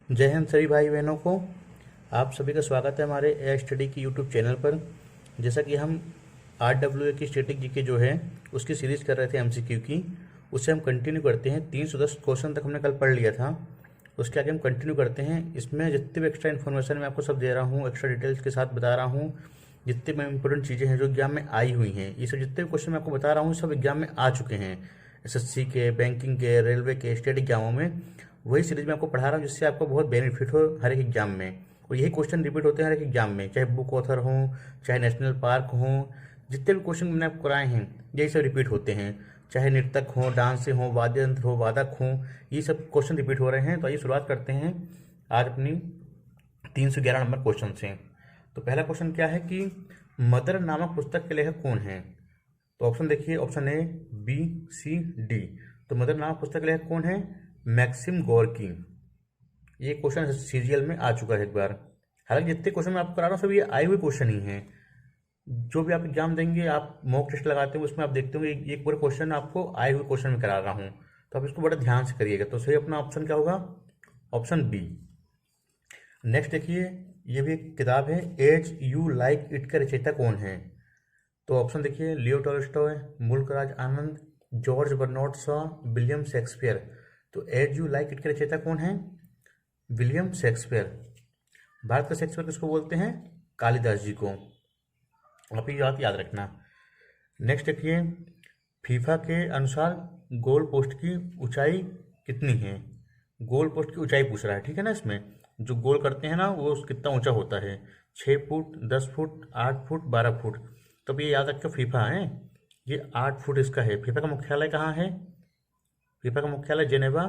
जय हिंद सभी भाई बहनों को। आप सभी का स्वागत है हमारे ए स्टडी की यूट्यूब चैनल पर। जैसा कि हम RWA की स्टैटिक जीके जो है उसकी सीरीज़ कर रहे थे एमसीक्यू की, उससे हम कंटिन्यू करते हैं। 310 क्वेश्चन तक हमने कल पढ़ लिया था। उसके आगे हम कंटिन्यू करते हैं। इसमें जितनी भी एक्स्ट्रा इन्फॉर्मेशन मैं आपको सब दे रहा हूँ, एक्स्ट्रा डिटेल्स के साथ बता रहा हूँ। जितनी भी इंपॉर्टेंट चीज़ें हैं जो एग्जाम में आई हुई हैं, ये सब जितने भी क्वेश्चन मैं आपको बता रहा हूँ सब एग्जाम में आ चुके हैं। एसएससी के, बैंकिंग के, रेलवे के, स्टेट एग्जामों में वही सीरीज में आपको पढ़ा रहा हूँ जिससे आपको बहुत बेनिफिट हो हर एक एग्जाम में। और यही क्वेश्चन रिपीट होते हैं हर एक एग्जाम में, चाहे बुक ऑथर हो, चाहे नेशनल पार्क हो। जितने भी क्वेश्चन मैंने आपको कराए हैं यही सब रिपीट होते हैं। चाहे नृतक हो, डांस हो, वाद्य यंत्र हो, वादक हो, ये सब क्वेश्चन रिपीट हो रहे हैं। तो आइए शुरुआत करते हैं आज अपनी 311 नंबर क्वेश्चन से। तो पहला क्वेश्चन क्या है कि मदर नामक पुस्तक के लेखक कौन है? तो ऑप्शन देखिए, option A, B, C, D. तो मदर नामक पुस्तक के लेखक कौन है? Maxim Gorky. ये क्वेश्चन सीजीएल में आ चुका है एक बार। हालांकि जितने क्वेश्चन मैं आपको करा रहा हूँ सब ये आए हुए क्वेश्चन ही हैं। जो भी आप एग्जाम देंगे, आप मॉक टेस्ट लगाते हैं, उसमें आप देखते होंगे एक पूरा क्वेश्चन आपको आए हुए क्वेश्चन में करा रहा हूँ। तो आप इसको बड़ा ध्यान से करिएगा। तो सही अपना ऑप्शन क्या होगा? Option B. नेक्स्ट देखिए, ये भी एक किताब है, एज यू लाइक इट का रचयिता कौन है? तो ऑप्शन देखिए, Leo Tolstoy, Mulk Raj Anand, George Bernard Shaw, William Shakespeare. तो एज यू लाइक इट के रचयिता कौन है? William Shakespeare. भारत का शेक्सपियर किसको बोलते हैं? कालिदास जी को। आप ये बात याद रखना। नेक्स्ट देखिए, फीफा के अनुसार गोल पोस्ट की ऊंचाई कितनी है? गोल पोस्ट की ऊंचाई पूछ रहा है, ठीक है ना। इसमें जो गोल करते हैं ना वो कितना ऊंचा होता है? 6 फुट, 10 फुट, 8 फुट, 12 फुट। तो अब ये याद रखो, फीफा है ये 8 फुट इसका है। फीफा का मुख्यालय कहाँ है? फीफा का मुख्यालय जेनेवा,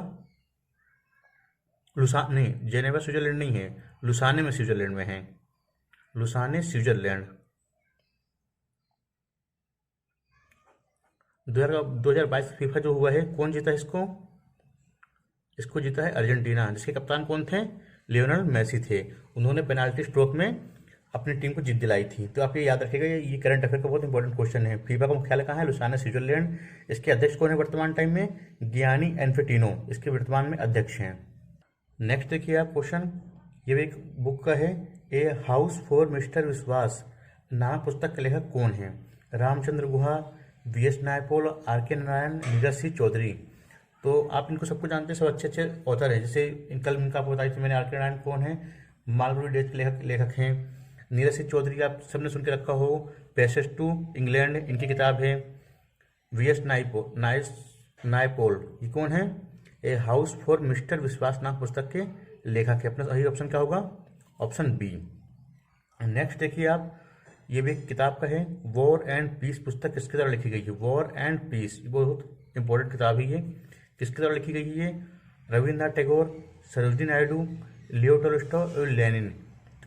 लुसा नहीं, जेनेवा स्विट्जरलैंड नहीं है, लुसाने में स्विट्जरलैंड में है। Lausanne Switzerland. 2022 फीफा जो हुआ है, कौन जीता है इसको? इसको जीता है अर्जेंटीना, जिसके कप्तान कौन थे? लियोनेल मेसी थे। उन्होंने पेनाल्टी स्ट्रोक में अपनी टीम को जीत दिलाई थी। तो आप ये याद रखिएगा, ये करंट अफेयर का बहुत इंपॉर्टेंट क्वेश्चन है। फीफा का मुख्यालय कहाँ है? लुसाना स्विट्जरलैंड। इसके अध्यक्ष कौन है वर्तमान टाइम में? गियानी इन्फेंटिनो इसके वर्तमान में अध्यक्ष हैं। नेक्स्ट देखिए आप क्वेश्चन, ये भी एक बुक का है, ए हाउस फॉर मिस्टर विश्वास नामक पुस्तक के लेखक कौन है? रामचंद्र गुहा, वी.एस. नायपॉल, आर.के. नारायण, नीरज सिंह चौधरी। तो आप इनको सबको जानते हैं, सब अच्छे अच्छे ऑथर हैं। जैसे कल इनका आपको बताई थी मैंने, आर.के. नारायण कौन है? मालगुडी डेज के लेखक हैं। नीरज सिंह चौधरी आप सबने सुन के रखा हो, पैसेज टू इंग्लैंड इनकी किताब है। वी.एस. नायपॉल ये कौन है? ए हाउस फॉर मिस्टर विश्वास नाम पुस्तक के लेखक है। अपना सही ऑप्शन क्या होगा? Option B. नेक्स्ट देखिए आप, ये भी एक किताब का है, वॉर एंड पीस पुस्तक किसके द्वारा लिखी गई है? वॉर एंड पीस, ये बहुत इंपॉर्टेंट किताब है। ये किसके द्वारा लिखी गई है? रविन्द्रनाथ टैगोर, सरोजिनी नायडू, लियो टॉल्स्टॉय और लेनिन।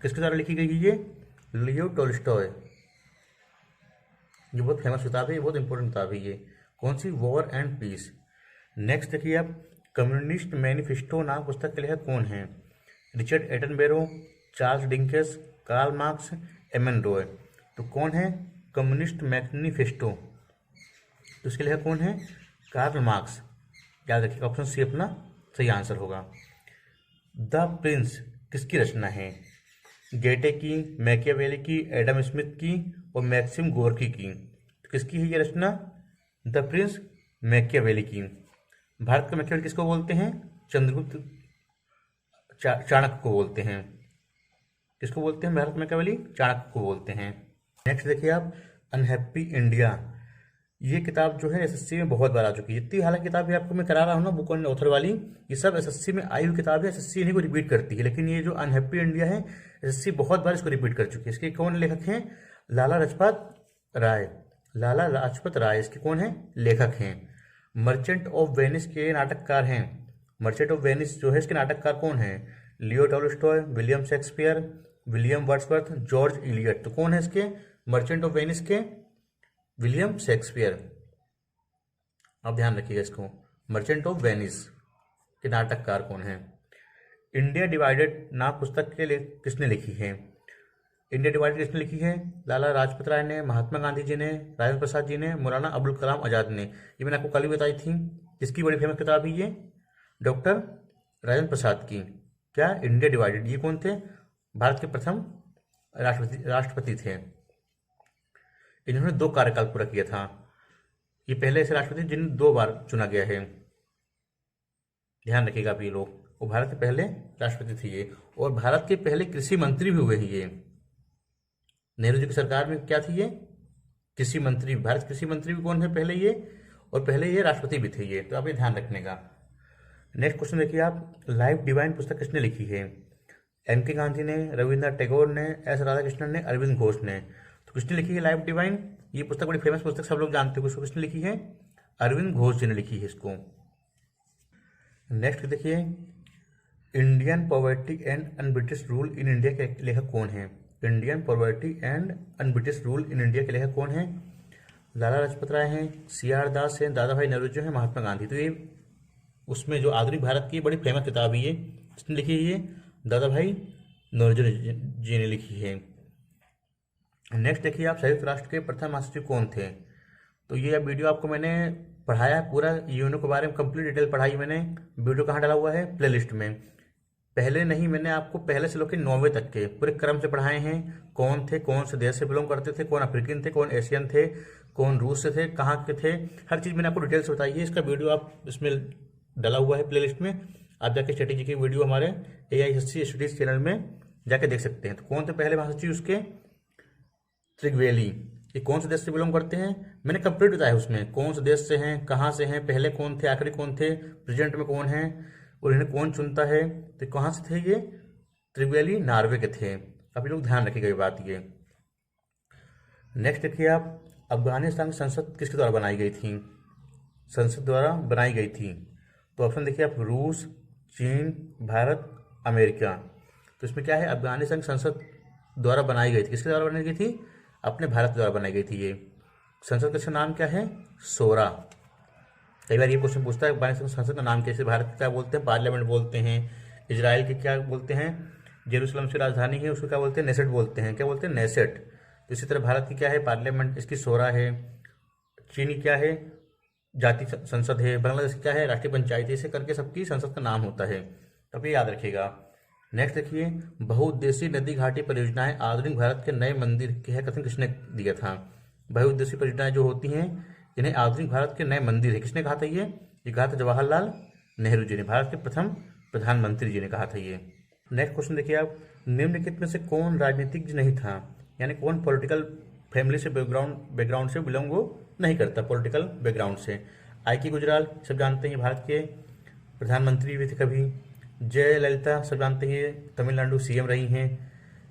किसके द्वारा लिखी गई है ये? Leo Tolstoy. ये बहुत फेमस किताब है, ये बहुत इंपॉर्टेंट किताब है ये। कौन सी? War and peace. नेक्स्ट देखिए आप, कम्युनिस्ट मैनिफेस्टो नाम पुस्तक के लेखक कौन है? Richard Attenborough, Charles Dickens, Karl Marx, एमन रॉय। तो कौन है कम्युनिस्ट मैनिफेस्टो? तो इसके लेखक कौन है? Karl Marx. याद रखिएगा, ऑप्शन सी अपना सही आंसर होगा। द प्रिंस किसकी रचना है? गेटे की, मैकियावेली की, एडम स्मिथ की और मैक्सिम गोर्की की। तो किसकी है ये रचना? द प्रिंस मैकियावेली की। भारत का मैकियावेली किसको बोलते हैं? चंद्रगुप्त चाणक्य को बोलते हैं। किसको बोलते हैं भारत में मैकियावेली? चाणक्य को बोलते हैं। नेक्स्ट देखिए आप, अनहैप्पी इंडिया। ये किताब जो है एसएससी में बहुत बार आ चुकी है। जितनी हालांकि किताब आपको मैं करा रहा हूँ ना, बुक एंड ऑथर वाली, ये सब एसएससी में आई हुई किताब है। एसएससी इन्हीं को रिपीट करती है। लेकिन ये जो अनहैप्पी इंडिया है, एसएससी बहुत बार इसको रिपीट कर चुकी है। इसके कौन लेखक हैं? लाला लाजपत राय। लाला लाजपत राय इसके कौन है? लेखक हैं। मर्चेंट ऑफ वेनिस के नाटककार हैं। मर्चेंट ऑफ वेनिस जो है इसके नाटककार कौन है? Leo Tolstoy, William Shakespeare, William Wordsworth, George Eliot. तो कौन है इसके मर्चेंट ऑफ वेनिस के? William Shakespeare. आप ध्यान रखिएगा इसको, मर्चेंट ऑफ वेनिस के नाटककार कौन है? इंडिया डिवाइडेड नाम पुस्तक के लिए किसने लिखी है? इंडिया डिवाइडेड किसने लिखी है? लाला लाजपत राय ने, महात्मा गांधी जी ने, राजेंद्र प्रसाद जी ने, मौलाना अबुल कलाम आजाद ने। ये मैंने आपको कल ही बताई थी। किसकी बड़ी फेमस किताब है ये? डॉक्टर राजेंद्र प्रसाद की। क्या, इंडिया डिवाइडेड। ये कौन थे, भारत के प्रथम राष्ट्रपति थे। इन्होंने 2 कार्यकाल पूरा किया था। ये पहले ऐसे राष्ट्रपति जिन्हें 2 बार चुना गया है, ध्यान रखिएगा आप ये लोग। वो भारत के पहले राष्ट्रपति थे ये, और भारत के पहले कृषि मंत्री भी हुए हैं ये। नेहरू जी की सरकार में क्या थी ये, कृषि मंत्री। भारत कृषि मंत्री भी कौन है, पहले ये, और पहले ये राष्ट्रपति भी थे ये, तो आप ये ध्यान रखने का। नेक्स्ट क्वेश्चन देखिए आप, लाइफ डिवाइन पुस्तक किसने लिखी है। एम के गांधी ने, रविन्द्रनाथ टैगोर ने, एस राधाकृष्णन ने, अरविंद घोष ने। तो किसने लिखी है लाइफ डिवाइन, ये पुस्तक बड़ी फेमस पुस्तक, सब लोग जानते हो। उसको किसने लिखी है, अरविंद घोष जी ने लिखी है इसको। नेक्स्ट देखिए, Indian poverty and un-British rule in India के लेखक कौन है। Indian poverty and un-British rule in India के लेखक कौन है, लाला लाजपत राय हैं, सी आर दास हैं, दादा भाई नौरोजी हैं, महात्मा गांधी। तो ये उसमें जो आधुनिक भारत की बड़ी फेमस किताब है ये, किसने लिखी है, ये दादा भाई नौरोजी जी ने लिखी है। नेक्स्ट देखिए आप, संयुक्त राष्ट्र के प्रथम महासचिव कौन थे। तो ये वीडियो आपको मैंने पढ़ाया पूरा, यूएनओ के बारे में कंप्लीट डिटेल पढ़ाई मैंने। वीडियो कहाँ डाला हुआ है, प्लेलिस्ट में। पहले नहीं, मैंने आपको पहले से लेकर 9वीं तक के पूरे क्रम से पढ़ाए हैं। कौन थे, कौन से देश से बिलोंग करते थे, कौन अफ्रीकन थे, कौन एशियन थे, कौन रूस से थे, कहाँ के थे, हर चीज़ मैंने आपको डिटेल से बताई है। इसका वीडियो आप इसमें डाला हुआ है प्लेलिस्ट में, आप जाके स्ट्रेटेजी की वीडियो हमारे AISC स्टडीज चैनल में जाके देख सकते हैं। तो कौन थे पहले महासचिव उसके, त्रिगवेली। ये कौन से देश से बिलोंग करते हैं, मैंने कंप्लीट बताया उसमें, कौन से देश से हैं, कहाँ से हैं, पहले कौन थे, आखिरी कौन थे, प्रेजेंट में कौन है, और इन्हें कौन चुनता है। तो कहाँ से थे ये, त्रिगवेली नॉर्वे के थे। अब ये लोग ध्यान रखिएगा ये बात ये। नेक्स्ट देखिए आप, अफगानिस्तान की संसद किसके द्वारा बनाई गई थी, संसद द्वारा बनाई गई थी। तो ऑप्शन देखिए आप, रूस, चीन, भारत, अमेरिका। तो इसमें क्या है, अफगानिस्तान की संसद द्वारा बनाई गई थी, किसके द्वारा बनाई गई थी, अपने भारत द्वारा बनाई गई थी ये संसद। का नाम क्या है, सोरा। कई बार ये क्वेश्चन पूछता है, अफगानिस्तान संसद का नाम कैसे, भारत क्या बोलते हैं, पार्लियामेंट बोलते हैं। इजराइल के क्या बोलते हैं, जेरूसलम की राजधानी है, उसको क्या बोलते हैं, नेसेट बोलते हैं। क्या बोलते हैं, नेसेट। तो इसी तरह भारत की क्या है, पार्लियामेंट, इसकी सोरा है। चीन की क्या है, जातीय संसद है। बांग्लादेश की क्या है, राष्ट्रीय पंचायत है। इसे करके सबकी संसद का नाम होता है, तो ये याद रखिएगा। नेक्स्ट देखिए, बहुउद्देशीय नदी घाटी परियोजनाएं आधुनिक भारत के नए मंदिर के है कथन किसने दिया था। बहुउद्देशीय परियोजनाएं जो होती हैं, इन्हें आधुनिक भारत के नए मंदिर है, किसने कहा था ये कहा था जवाहरलाल नेहरू जी ने, भारत के प्रथम प्रधानमंत्री जी ने कहा था ये। नेक्स्ट क्वेश्चन देखिए आप, निम्नलिखित में से कौन राजनीतिज्ञ नहीं था, यानी कौन पॉलिटिकल फैमिली से बैकग्राउंड से बिलोंग वो नहीं करता, पॉलिटिकल बैकग्राउंड से। I.K. गुजराल सब जानते हैं, भारत के प्रधानमंत्री भी थे कभी। जयललिता सब जानते हैं, तमिलनाडु CM रही हैं।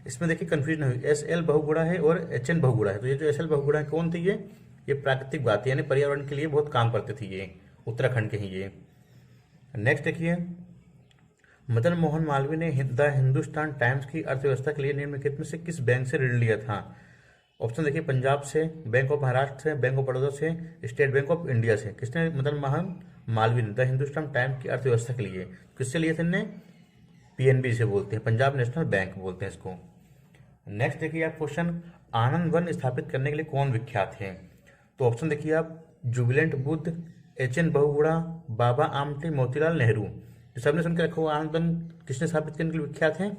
इसमें देखिए कंफ्यूजन हुई, SL बहुगुणा है और HN बहुगुणा है। तो ये जो SL बहुगुणा है कौन थे, ये प्राकृतिक बात है, यानी पर्यावरण के लिए बहुत काम करते थे ये, उत्तराखंड के ही ये। नेक्स्ट देखिए, मदन मोहन मालवीय ने द हिंदुस्तान टाइम्स की अर्थव्यवस्था के लिए निम्नलिखित में से किस बैंक से ऋण लिया था। ऑप्शन देखिए, पंजाब से, बैंक ऑफ महाराष्ट्र से, बैंक ऑफ बड़ौदा से, स्टेट बैंक ऑफ इंडिया से। किसने, मदन मोहन मालवीय ने द हिंदुस्तान टाइम्स की अर्थव्यवस्था के लिए किससे लिए थे, इन्हें PNB से बोलते हैं, पंजाब नेशनल बैंक बोलते हैं इसको। नेक्स्ट देखिए आप क्वेश्चन, आनंद वन स्थापित करने के लिए कौन विख्यात है। तो ऑप्शन देखिए आप, जुबिलेंट बुद्ध, HN बहुगुणा, बाबा आमटे, मोतीलाल नेहरू। तो सबने सुन के रखो, आनंद वन किसने स्थापित करने के लिए विख्यात है,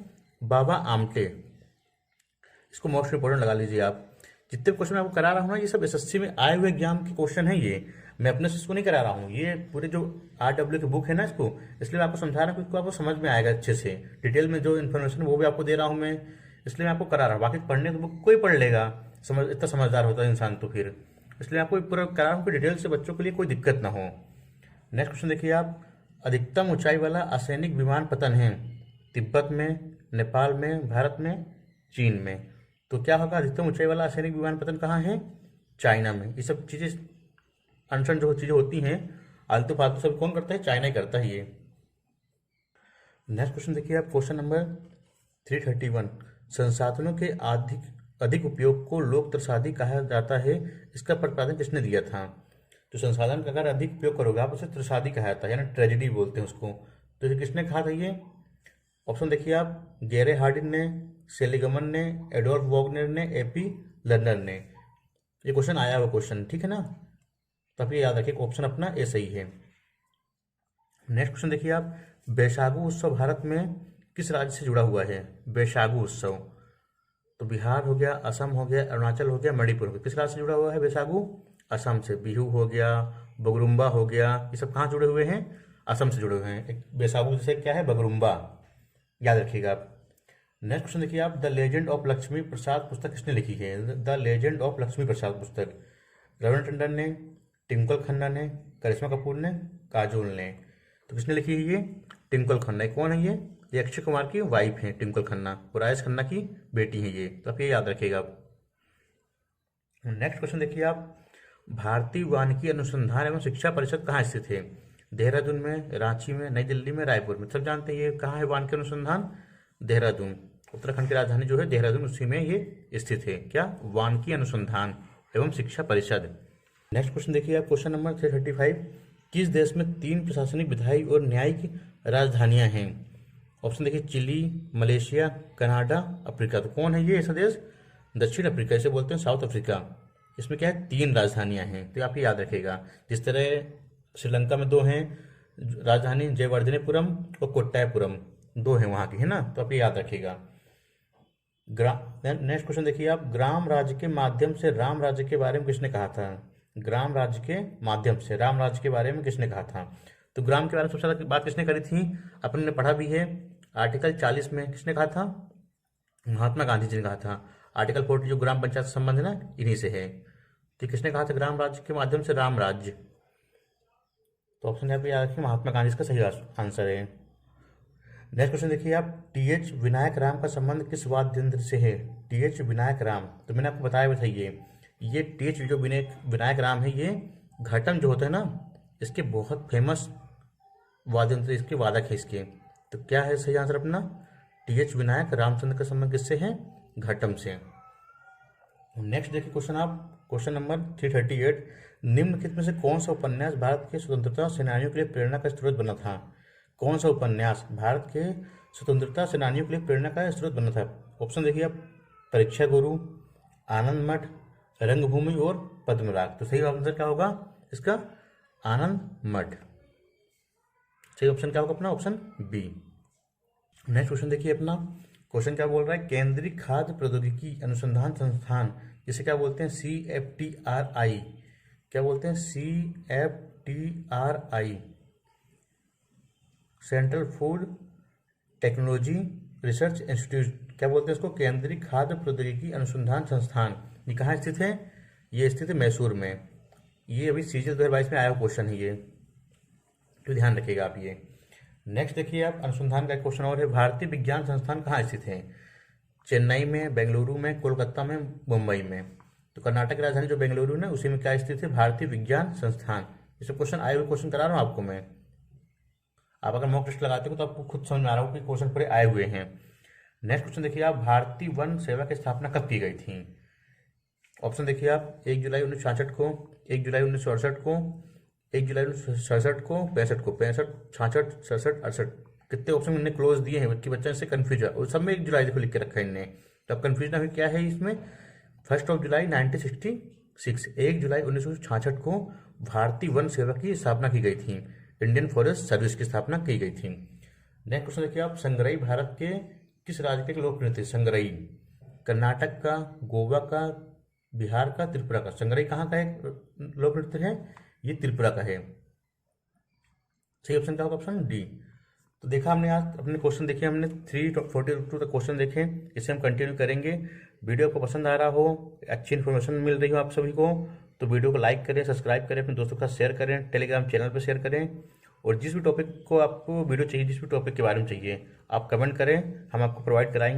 बाबा आमटे। इसको मोस्ट इंपोर्टेंट लगा लीजिए आप। जितने क्वेश्चन मैं आपको करा रहा हूँ ना, ये सब SSC में आए हुए एग्जाम के क्वेश्चन है ये, मैं अपने से इसको नहीं करा रहा हूँ। ये पूरे जो RW की बुक है ना, इसको इसलिए मैं आपको समझा रहा हूँ, इसको आपको समझ में आएगा अच्छे से, डिटेल में जो इन्फॉर्मेशन वो भी आपको दे रहा हूँ मैं, इसलिए मैं आपको करा रहा हूँ। बाकी पढ़ने तो बुक कोई पढ़ लेगा, इतना समझदार होता है इंसान तो फिर, इसलिए आपको पूरा करा रहा हूँ कि डिटेल से बच्चों के लिए कोई दिक्कत ना हो। नेक्स्ट क्वेश्चन देखिए आप, अधिकतम ऊंचाई वाला असैनिक विमान पतन है, तिब्बत में, नेपाल में, भारत में, चीन में। तो क्या होगा, अधिकतम ऊंचाई वाला असैनिक विमान पतन कहाँ है, चाइना में। ये सब चीज़ें अनशन जो चीज़ें होती हैं आलतू फालतू सब कौन करता है, चाइना ही करता है ये। नेक्स्ट क्वेश्चन देखिए आप, क्वेश्चन नंबर 331, संसाधनों के अधिक उपयोग को लोक त्रसादी कहा जाता है, इसका प्रतिपादन किसने दिया था। तो संसाधन का अगर अधिक उपयोग करोगे आप, उसे त्रसादी कहा जाता है, यानी ट्रेजेडी बोलते हैं उसको। तो ये किसने कहा था ये। ऑप्शन देखिए आप, गैरे हार्डिन ने, सेलिगमन ने, एडोल्फ वॉगनर ने, AP लर्नर ने। ये क्वेश्चन आया हुआ क्वेश्चन, ठीक है ना, तो आप ये याद रखिए, ऑप्शन अपना A सही है। नेक्स्ट क्वेश्चन देखिए आप, बैसागु उत्सव भारत में किस राज्य से जुड़ा हुआ है? बैसागु उत्सव। तो बिहार हो गया, असम हो गया, अरुणाचल हो गया, मणिपुर हो गया। किस राज्य से जुड़ा हुआ है बैसागु? असम से। बिहू हो गया, बगरुम्बा हो गया, ये सब कहाँ जुड़े हुए हैं? असम से जुड़े हुए हैं। एक बैसागु जैसे क्या है? बगरुम्बा, याद रखिएगा आप। नेक्स्ट क्वेश्चन देखिए आप, द लेजेंड ऑफ लक्ष्मी प्रसाद पुस्तक किसने लिखी है? द लेजेंड ऑफ लक्ष्मी प्रसाद पुस्तक रविंद्र टंडन ने, ट्विंकल खन्ना ने, करिश्मा कपूर ने, काजोल ने। तो किसने लिखी है ये? ट्विंकल खन्ना। कौन है ये अक्षय कुमार की वाइफ है ट्विंकल खन्ना, और राजेश खन्ना की बेटी है ये। तो आप ये याद रखिएगा आप। नेक्स्ट क्वेश्चन देखिए आप, भारतीय वानिकी अनुसंधान एवं शिक्षा परिषद कहाँ स्थित है? देहरादून में, रांची में, नई दिल्ली में, रायपुर में। सब जानते हैं ये कहाँ है वानिकी अनुसंधान? देहरादून। उत्तराखंड की राजधानी जो है देहरादून, उसी में ये स्थित है। क्या? वानिकी अनुसंधान एवं शिक्षा परिषद। नेक्स्ट क्वेश्चन देखिए आप, क्वेश्चन नंबर 335, किस देश में 3 प्रशासनिक, विधायी और न्यायिक राजधानियां हैं? ऑप्शन देखिए, चिली, मलेशिया, कनाडा, अफ्रीका। तो कौन है ये ऐसा देश? दक्षिण अफ्रीका, इसे बोलते हैं साउथ अफ्रीका। इसमें क्या है? 3 राजधानियां हैं, तो आप ये याद रखिएगा। जिस तरह श्रीलंका में 2 हैं राजधानी, जयवर्धनेपुरम और कोट्टायपुरम, 2 हैं वहाँ की, है ना? तो आप ये याद रखिएगा। नेक्स्ट क्वेश्चन देखिए आप, ग्राम राज्य के माध्यम से राम राज्य के बारे में किसने कहा था? ग्राम राज्य के माध्यम से राम राज्य के बारे में किसने कहा था? तो ग्राम के बारे में सबसे ज्यादा बात किसने करी थी? अपन ने पढ़ा भी है। आर्टिकल 40 में किसने कहा था? महात्मा गांधी जी ने कहा था। आर्टिकल 40 जो ग्राम पंचायत से संबंध है ना, इन्हीं से है। तो किसने कहा था ग्राम राज्य के माध्यम से राम राज्य? तो ऑप्शन यहाँ पे याद रखिए, महात्मा गांधी इसका सही आंसर है। नेक्स्ट क्वेश्चन देखिए आप, टी.एच. विनायक राम का संबंध किस वाद्य यंत्र से है? टी.एच. विनायक राम, तो मैंने आपको बताया बताइए, ये टी.एच. जो विनायक राम है, ये घटम जो होता है ना, इसके बहुत फेमस वाद्य यंत्र, इसके वादक है इसके। तो क्या है सही आंसर अपना? टी.एच. विनायक रामचंद्र का संबंध किससे है? घटम से। नेक्स्ट देखिए क्वेश्चन आप, क्वेश्चन नंबर 338, निम्नलिखित में से कौन सा उपन्यास भारत के स्वतंत्रता सेनानियों के लिए प्रेरणा का स्रोत बना था? कौन सा उपन्यास भारत के स्वतंत्रता सेनानियों के लिए प्रेरणा का स्रोत बना था? ऑप्शन देखिए आप, परीक्षा गुरु, आनंद मठ, रंगभूमि और पद्मराग। तो सही आंसर क्या होगा इसका? आनंद मठ। सही ऑप्शन क्या होगा अपना? Option B. नेक्स्ट क्वेश्चन देखिए अपना, क्वेश्चन क्या बोल रहा है, केंद्रीय खाद्य प्रौद्योगिकी अनुसंधान संस्थान, जिसे क्या बोलते हैं? CFTRI। क्या बोलते हैं? CFTRI, central food technology research institute. क्या बोलते हैं इसको? केंद्रीय खाद्य प्रौद्योगिकी अनुसंधान संस्थान। ये कहाँ स्थित है? ये स्थित है मैसूर में। ये अभी CGL 2022 में आया हुआ क्वेश्चन है ये, तो ध्यान रखिएगा आप ये। नेक्स्ट देखिए आप, अनुसंधान का क्वेश्चन और है, भारतीय विज्ञान संस्थान कहाँ स्थित है? चेन्नई में, बेंगलुरु में, कोलकाता में, मुंबई में। तो कर्नाटक की राजधानी जो बेंगलुरु है उसी में क्या स्थित है? भारतीय विज्ञान संस्थान। ये सब क्वेश्चन आए हुए क्वेश्चन करा रहा हूँ आपको मैं। आप अगर मॉक टेस्ट लगाते हो तो आपको खुद समझ में आ रहा हो कि क्वेश्चन पूरे आए हुए हैं। नेक्स्ट क्वेश्चन देखिए आप, भारतीय वन सेवा की स्थापना कब की गई थी? ऑप्शन देखिए आप, 1 जुलाई 1966 को, 1 जुलाई 1968 को, 1 जुलाई 1967 को, 65 को, 65, 66, 67, 68। कितने ऑप्शन इन्हें क्लोज दिए हैं कि बच्चा इससे कन्फ्यूज है, और सब में 1 जुलाई देखो लिख के रखा है इनने। तो अब कन्फ्यूज ना हो क्या है इसमें? 1 जुलाई 1966, 1 जुलाई 1966 को भारतीय वन सेवा की स्थापना की गई थी। इंडियन फॉरेस्ट सर्विस की स्थापना की गई थी। नेक्स्ट क्वेश्चन देखिए आप, संगरई भारत के किस राज्य के लोक नृत्य? संगरई कर्नाटक का, गोवा का, बिहार का, त्रिपुरा का। संगरई कहाँ का एक लोक नृत्य है? ये त्रिपुरा का है। सही ऑप्शन क्या होगा? Option D. तो देखा हमने आज अपने क्वेश्चन देखे, हमने 342 तक क्वेश्चन देखे, इसे हम कंटिन्यू करेंगे। वीडियो को पसंद आ रहा हो, अच्छी इन्फॉर्मेशन मिल रही हो आप सभी को, तो वीडियो को लाइक करें, सब्सक्राइब करें, अपने दोस्तों के साथ शेयर करें, टेलीग्राम चैनल पर शेयर करें। और जिस भी टॉपिक को आपको वीडियो चाहिए, जिस भी टॉपिक के बारे में चाहिए, आप कमेंट करें, हम आपको प्रोवाइड कराएंगे।